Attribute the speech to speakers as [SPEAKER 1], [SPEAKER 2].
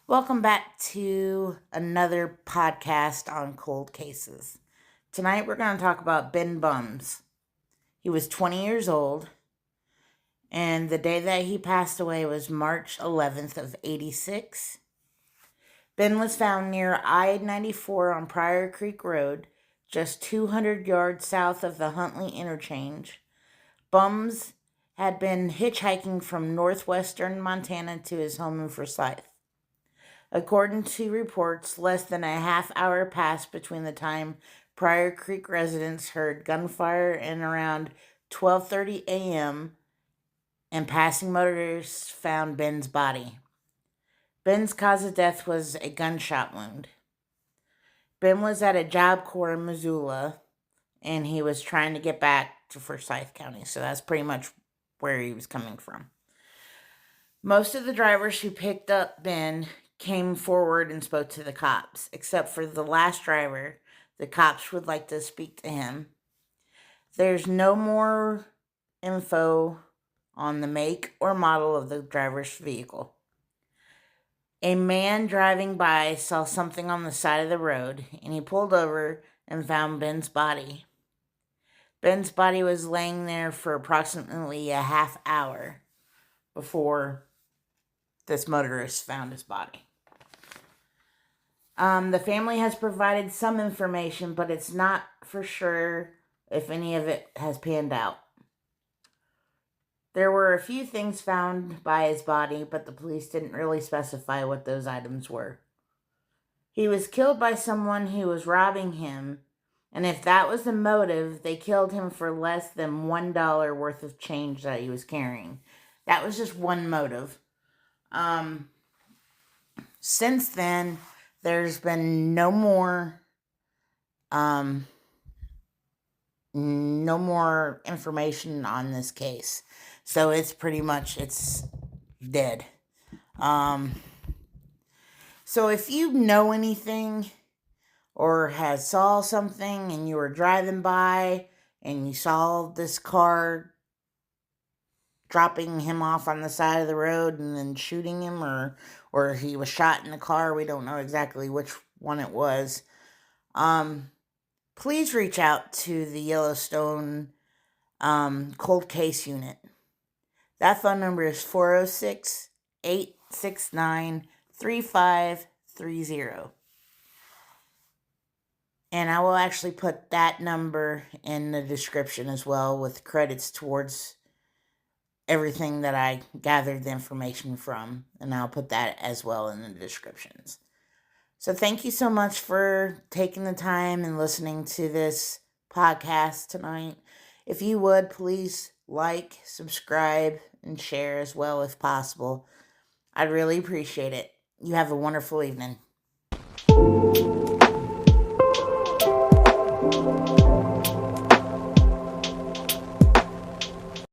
[SPEAKER 1] Welcome back to another podcast on cold cases. Tonight we're going to talk about Ben Bums. He was 20 years old, and the day that he passed away was March 11th of 86. Ben was found near I-94 on Pryor Creek Road, just 200 yards south of the Huntley interchange. Bums had been hitchhiking from northwestern Montana to his home in Forsyth. According to reports, less than a half hour passed between the time Pryor Creek residents heard gunfire and around 12:30 a.m. and passing motorists found Ben's body. Ben's cause of death was a gunshot wound. Ben was at a job corps in Missoula, and he was trying to get back to Forsyth County, so that's pretty much where he was coming from. Most of the drivers who picked up Ben came forward and spoke to the cops, except for the last driver. The cops would like to speak to him. There's no more info on the make or model of the driver's vehicle. A man driving by saw something on the side of the road, and he pulled over and found Ben's body. Ben's body was laying there for approximately a half hour before this motorist found his body. The family has provided some information, but it's not for sure if any of it has panned out. There were a few things found by his body, but the police didn't really specify what those items were. He was killed by someone who was robbing him, and if that was the motive, they killed him for less than $1 worth of change that he was carrying. That was just one motive. Since then, there's been no more information on this case. So it's dead. So if you know anything or has saw something and you were driving by and you saw this car dropping him off on the side of the road and then shooting him, or he was shot in the car, we don't know exactly which one it was, please reach out to the Yellowstone Cold Case Unit. That phone number is 406-869-3530. And I will actually put that number in the description as well, with credits towards everything that I gathered the information from, and I'll put that as well in the descriptions. So thank you so much for taking the time and listening to this podcast tonight. If you would, please like, subscribe, and share as well if possible. I'd really appreciate it. You have a wonderful evening.